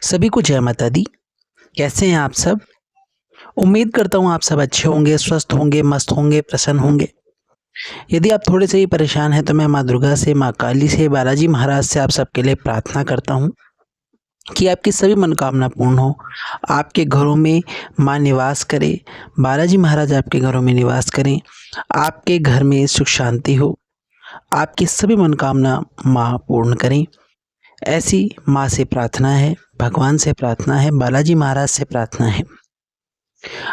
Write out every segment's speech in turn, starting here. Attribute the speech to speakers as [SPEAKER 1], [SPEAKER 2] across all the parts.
[SPEAKER 1] सभी को जय माता दी। कैसे हैं आप सब? उम्मीद करता हूँ आप सब अच्छे होंगे, स्वस्थ होंगे, मस्त होंगे, प्रसन्न होंगे। यदि आप थोड़े से ही परेशान हैं तो मैं माँ दुर्गा से, माँ काली से, बालाजी महाराज से आप सबके लिए प्रार्थना करता हूँ कि आपकी सभी मनोकामना पूर्ण हो। आपके घरों में माँ निवास करे, बालाजी महाराज आपके घरों में निवास करें, आपके घर में सुख शांति हो, आपकी सभी मनोकामना माँ पूर्ण करें। ऐसी माँ से प्रार्थना है, भगवान से प्रार्थना है, बालाजी महाराज से प्रार्थना है।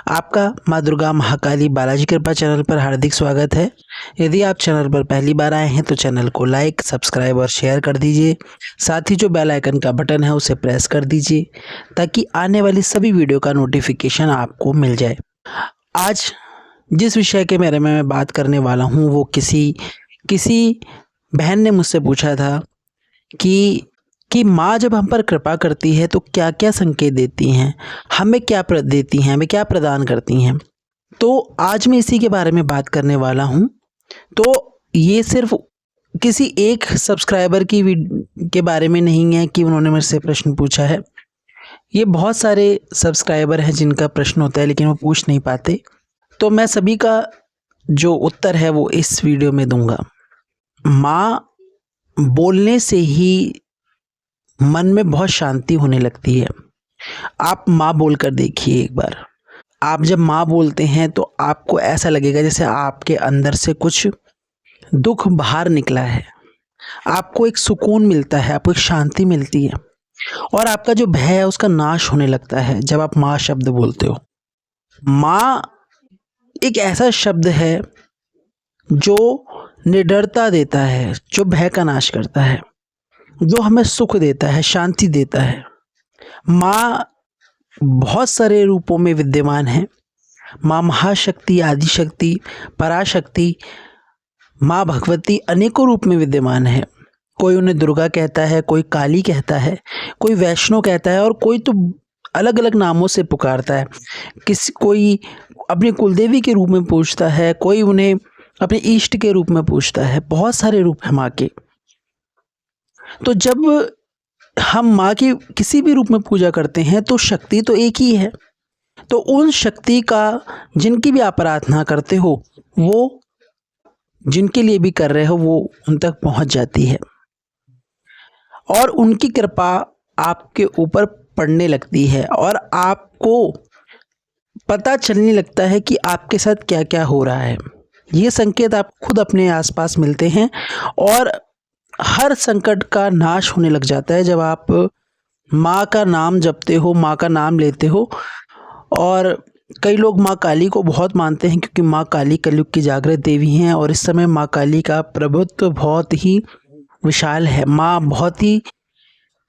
[SPEAKER 1] आपका माँ दुर्गा महाकाली बालाजी कृपा चैनल पर हार्दिक स्वागत है। यदि आप चैनल पर पहली बार आए हैं तो चैनल को लाइक, सब्सक्राइब और शेयर कर दीजिए। साथ ही जो बेल आइकन का बटन है उसे प्रेस कर दीजिए ताकि आने वाली सभी वीडियो का नोटिफिकेशन आपको मिल जाए। आज जिस विषय के बारे में मैं बात करने वाला हूँ वो किसी बहन ने मुझसे पूछा था कि माँ जब हम पर कृपा करती है तो क्या क्या संकेत देती हैं, हमें क्या देती हैं, हमें क्या प्रदान करती हैं। तो आज मैं इसी के बारे में बात करने वाला हूँ। तो ये सिर्फ किसी एक सब्सक्राइबर के बारे में नहीं है कि उन्होंने मुझसे प्रश्न पूछा है। ये बहुत सारे सब्सक्राइबर हैं जिनका प्रश्न होता है लेकिन वो पूछ नहीं पाते। तो मैं सभी का जो उत्तर है वो इस वीडियो में दूंगा। माँ बोलने से ही मन में बहुत शांति होने लगती है। आप माँ बोलकर देखिए एक बार। आप जब माँ बोलते हैं तो आपको ऐसा लगेगा जैसे आपके अंदर से कुछ दुख बाहर निकला है। आपको एक सुकून मिलता है, आपको एक शांति मिलती है और आपका जो भय है उसका नाश होने लगता है जब आप माँ शब्द बोलते हो। माँ एक ऐसा शब्द है जो निडरता देता है, जो भय का नाश करता है, जो हमें सुख देता है, शांति देता है। माँ बहुत सारे रूपों में विद्यमान है। माँ महाशक्ति, आदिशक्ति, पराशक्ति, माँ भगवती अनेकों रूप में विद्यमान है। कोई उन्हें दुर्गा कहता है, कोई काली कहता है, कोई वैष्णो कहता है और कोई तो अलग अलग नामों से पुकारता है। कोई अपनी कुलदेवी के रूप में पूछता है, कोई उन्हें अपने इष्ट के रूप में पूछता है। बहुत सारे रूप हैं माँ के। तो जब हम माँ की किसी भी रूप में पूजा करते हैं तो शक्ति तो एक ही है। तो उन शक्ति का जिनकी भी आप प्रार्थना करते हो वो जिनके लिए भी कर रहे हो वो उन तक पहुंच जाती है और उनकी कृपा आपके ऊपर पड़ने लगती है और आपको पता चलने लगता है कि आपके साथ क्या क्या हो रहा है। ये संकेत आप खुद अपने आसपास मिलते हैं और हर संकट का नाश होने लग जाता है जब आप माँ का नाम जपते हो, माँ का नाम लेते हो। और कई लोग माँ काली को बहुत मानते हैं क्योंकि माँ काली कलयुग की जागृत देवी हैं और इस समय माँ काली का प्रभुत्व बहुत ही विशाल है। माँ बहुत ही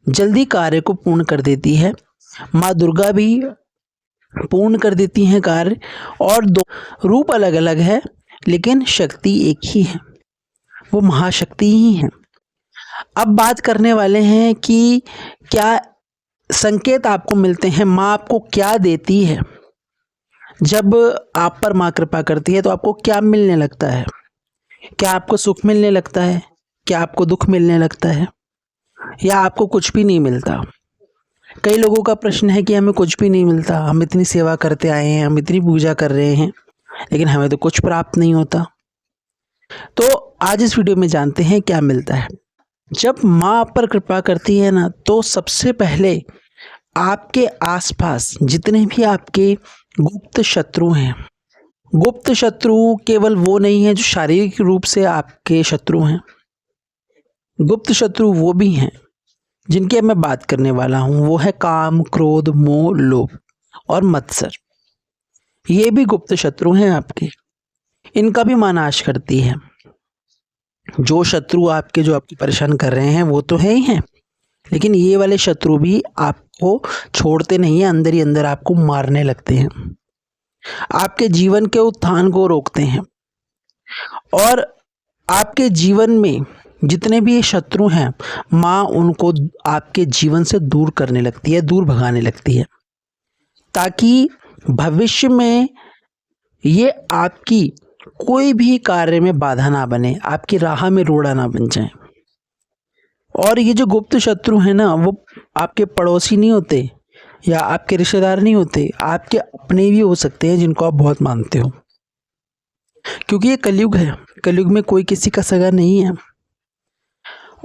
[SPEAKER 1] जल्दी कार्य को पूर्ण कर देती है। माँ दुर्गा भी पूर्ण कर देती हैं कार्य और दो रूप अलग अलग है लेकिन शक्ति एक ही है, वो महाशक्ति ही है। अब बात करने वाले हैं कि क्या संकेत आपको मिलते हैं, माँ आपको क्या देती है। जब आप पर माँ कृपा करती है तो आपको क्या मिलने लगता है? क्या आपको सुख मिलने लगता है? क्या आपको दुख मिलने लगता है या आपको कुछ भी नहीं मिलता? कई लोगों का प्रश्न है कि हमें कुछ भी नहीं मिलता, हम इतनी सेवा करते आए हैं, हम इतनी पूजा कर रहे हैं लेकिन हमें तो कुछ प्राप्त नहीं होता। तो आज इस वीडियो में जानते हैं क्या मिलता है। जब माँ आप पर कृपा करती है ना तो सबसे पहले आपके आसपास जितने भी आपके गुप्त शत्रु हैं, गुप्त शत्रु केवल वो नहीं है जो शारीरिक रूप से आपके शत्रु हैं, गुप्त शत्रु वो भी हैं जिनकी अब मैं बात करने वाला हूँ। वो है काम, क्रोध, मोह, लोभ और मत्सर। ये भी गुप्त शत्रु हैं आपके, इनका भी माँ नाश करती है। जो शत्रु आपके जो आपको परेशान कर रहे हैं वो तो है ही हैं लेकिन ये वाले शत्रु भी आपको छोड़ते नहीं है, अंदर ही अंदर आपको मारने लगते हैं, आपके जीवन के उत्थान को रोकते हैं और आपके जीवन में जितने भी ये शत्रु हैं माँ उनको आपके जीवन से दूर करने लगती है, दूर भगाने लगती है ताकि भविष्य में ये आपकी कोई भी कार्य में बाधा ना बने, आपकी राह में रोड़ा ना बन जाए। और ये जो गुप्त शत्रु है ना, वो आपके पड़ोसी नहीं होते या आपके रिश्तेदार नहीं होते, आपके अपने भी हो सकते हैं जिनको आप बहुत मानते हो। क्योंकि ये कलयुग है, कलयुग में कोई किसी का सगा नहीं है,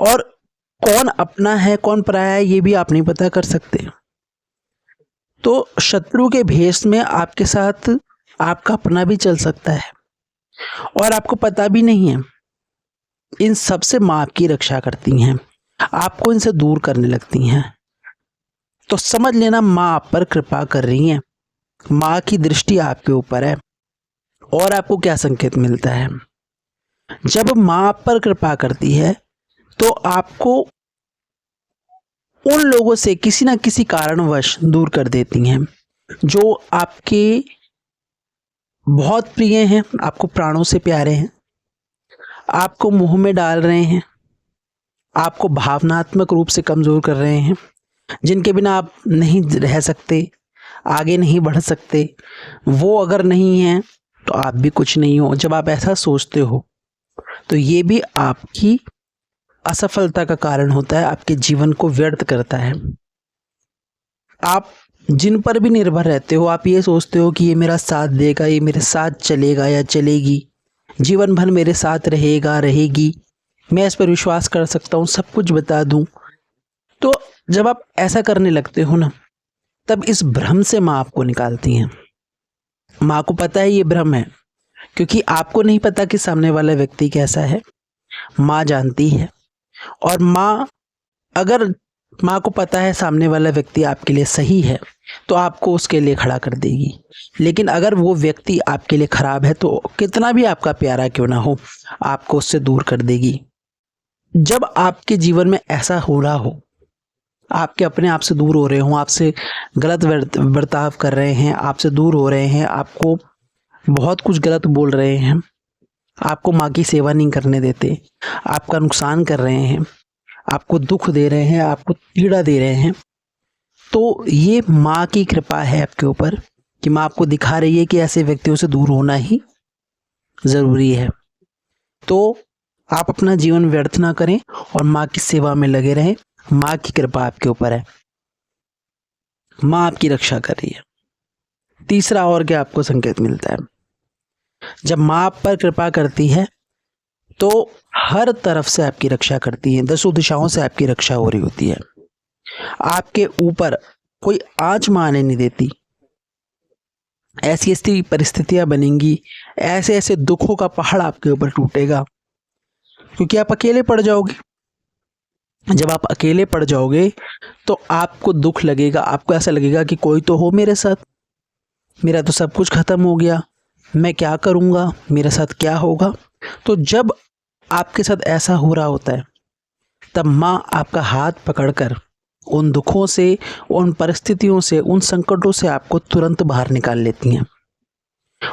[SPEAKER 1] और कौन अपना है कौन पराया है ये भी आप नहीं पता कर सकते। तो शत्रु के भेष में आपके साथ आपका अपना भी चल सकता है और आपको पता भी नहीं है। इन सब से माँ आपकी रक्षा करती हैं, आपको इनसे दूर करने लगती हैं। तो समझ लेना माँ आप पर कृपा कर रही हैं, माँ की दृष्टि आपके ऊपर है। और आपको क्या संकेत मिलता है, जब माँ आप पर कृपा करती है तो आपको उन लोगों से किसी ना किसी कारणवश दूर कर देती हैं जो आपके बहुत प्रिय हैं, आपको प्राणों से प्यारे हैं, आपको मुंह में डाल रहे हैं, आपको भावनात्मक रूप से कमजोर कर रहे हैं, जिनके बिना आप नहीं रह सकते, आगे नहीं बढ़ सकते। वो अगर नहीं है तो आप भी कुछ नहीं हो। जब आप ऐसा सोचते हो तो ये भी आपकी असफलता का कारण होता है, आपके जीवन को व्यर्थ करता है। आप जिन पर भी निर्भर रहते हो, आप ये सोचते हो कि ये मेरा साथ देगा, ये मेरे साथ चलेगा या चलेगी, जीवन भर मेरे साथ रहेगा रहेगी, मैं इस पर विश्वास कर सकता हूँ, सब कुछ बता दूँ। तो जब आप ऐसा करने लगते हो ना, तब इस भ्रम से माँ आपको निकालती हैं। माँ को पता है ये भ्रम है, क्योंकि आपको नहीं पता कि सामने वाला व्यक्ति कैसा है, माँ जानती है। और माँ, अगर माँ को पता है सामने वाला व्यक्ति आपके लिए सही है तो आपको उसके लिए खड़ा कर देगी, लेकिन अगर वो व्यक्ति आपके लिए खराब है तो कितना भी आपका प्यारा क्यों ना हो, आपको उससे दूर कर देगी। जब आपके जीवन में ऐसा हो रहा हो, आपके अपने आप से दूर हो रहे हो, आपसे गलत बर्ताव कर रहे हैं, आपसे दूर हो रहे हैं, आपको बहुत कुछ गलत बोल रहे हैं, आपको माँ की सेवा नहीं करने देते, आपका नुकसान कर रहे हैं, आपको दुख दे रहे हैं, आपको पीड़ा दे रहे हैं, तो ये माँ की कृपा है आपके ऊपर कि माँ आपको दिखा रही है कि ऐसे व्यक्तियों से दूर होना ही ज़रूरी है। तो आप अपना जीवन व्यर्थ ना करें और माँ की सेवा में लगे रहें। माँ की कृपा आपके ऊपर है, माँ आपकी रक्षा कर रही है। तीसरा और क्या आपको संकेत मिलता है, जब माँ आप पर कृपा करती है तो हर तरफ से आपकी रक्षा करती है, दसों दिशाओं से आपकी रक्षा हो रही होती है। आपके ऊपर कोई आंच माँ आने नहीं देती। ऐसी ऐसी परिस्थितियां बनेंगी, ऐसे ऐसे दुखों का पहाड़ आपके ऊपर टूटेगा, क्योंकि आप अकेले पड़ जाओगे। जब आप अकेले पड़ जाओगे तो आपको दुख लगेगा, आपको ऐसा लगेगा कि कोई तो हो मेरे साथ, मेरा तो सब कुछ खत्म हो गया, मैं क्या करूँगा, मेरे साथ क्या होगा। तो जब आपके साथ ऐसा हो रहा होता है तब माँ आपका हाथ पकड़कर उन दुखों से, उन परिस्थितियों से, उन संकटों से आपको तुरंत बाहर निकाल लेती हैं।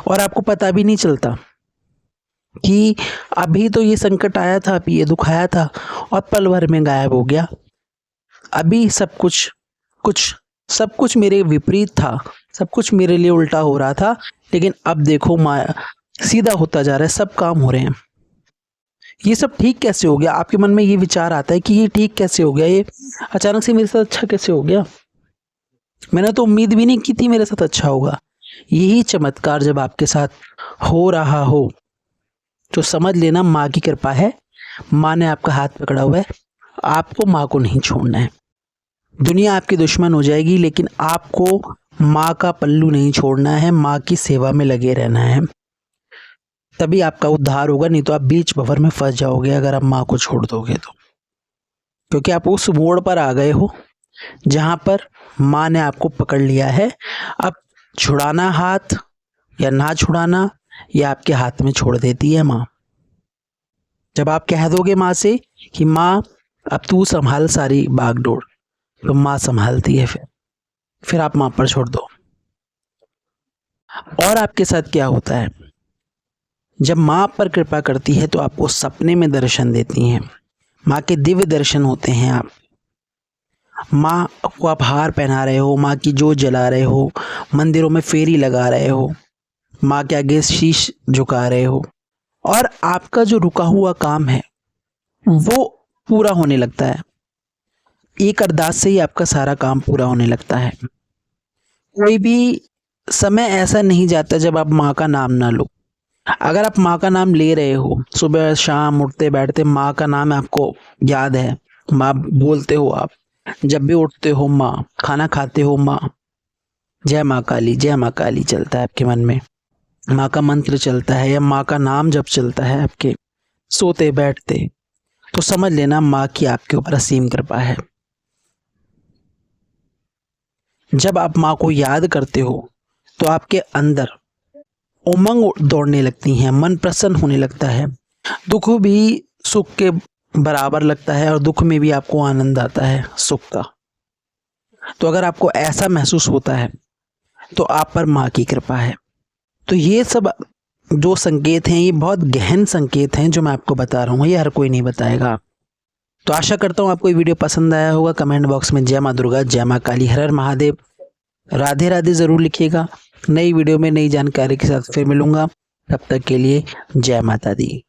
[SPEAKER 1] और आपको पता भी नहीं चलता कि अभी तो ये संकट आया था, अभी ये दुख आया था और पल भर में गायब हो गया। अभी सब कुछ मेरे विपरीत था, सब कुछ मेरे लिए उल्टा हो रहा था, लेकिन अब देखो माँ सीधा होता जा रहा है, सब काम हो रहे हैं। ये सब ठीक कैसे हो गया? आपके मन में ये विचार आता है कि ये ठीक कैसे हो गया, ये अचानक से मेरे साथ अच्छा कैसे हो गया, मैंने तो उम्मीद भी नहीं की थी मेरे साथ अच्छा होगा। यही चमत्कार जब आपके साथ हो रहा हो तो समझ लेना माँ की कृपा है, माँ ने आपका हाथ पकड़ा हुआ है, आपको माँ को नहीं छोड़ना है। दुनिया आपकी दुश्मन हो जाएगी लेकिन आपको माँ का पल्लू नहीं छोड़ना है, माँ की सेवा में लगे रहना है, तभी आपका उद्धार होगा। नहीं तो आप बीच भंवर में फंस जाओगे अगर आप माँ को छोड़ दोगे तो, क्योंकि आप उस मोड़ पर आ गए हो जहाँ पर माँ ने आपको पकड़ लिया है। अब छुड़ाना हाथ या ना छुड़ाना, यह आपके हाथ में छोड़ देती है माँ। जब आप कह दोगे माँ से कि माँ अब तू संभाल सारी बागडोर, तो माँ संभालती है। फिर आप माँ पर छोड़ दो। और आपके साथ क्या होता है, जब माँ आप पर कृपा करती है तो आपको सपने में दर्शन देती हैं, माँ के दिव्य दर्शन होते हैं। आप माँ को आप हार पहना रहे हो, माँ की जोत जला रहे हो, मंदिरों में फेरी लगा रहे हो, माँ के आगे शीश झुका रहे हो, और आपका जो रुका हुआ काम है वो पूरा होने लगता है। एक अरदास से ही आपका सारा काम पूरा होने लगता है। कोई भी समय ऐसा नहीं जाता जब आप माँ का नाम ना लो। अगर आप माँ का नाम ले रहे हो, सुबह शाम उठते बैठते माँ का नाम आपको याद है, माँ बोलते हो आप, जब भी उठते हो माँ, खाना खाते हो माँ, जय माँ काली जय माँ काली चलता है आपके मन में, माँ का मंत्र चलता है या माँ का नाम जब चलता है आपके सोते बैठते, तो समझ लेना माँ की आपके ऊपर असीम कृपा है। जब आप माँ को याद करते हो तो आपके अंदर उमंग दौड़ने लगती हैं, मन प्रसन्न होने लगता है, दुख भी सुख के बराबर लगता है और दुख में भी आपको आनंद आता है सुख का। तो अगर आपको ऐसा महसूस होता है तो आप पर माँ की कृपा है। तो ये सब जो संकेत हैं ये बहुत गहन संकेत हैं जो मैं आपको बता रहा हूँ, ये हर कोई नहीं बताएगा। तो आशा करता हूँ आपको ये वीडियो पसंद आया होगा। कमेंट बॉक्स में जय माँ दुर्गा, जय माँ काली, हर हर महादेव, राधे राधे ज़रूर लिखिएगा। नई वीडियो में नई जानकारी के साथ फिर मिलूंगा, तब तक के लिए जय माता दी।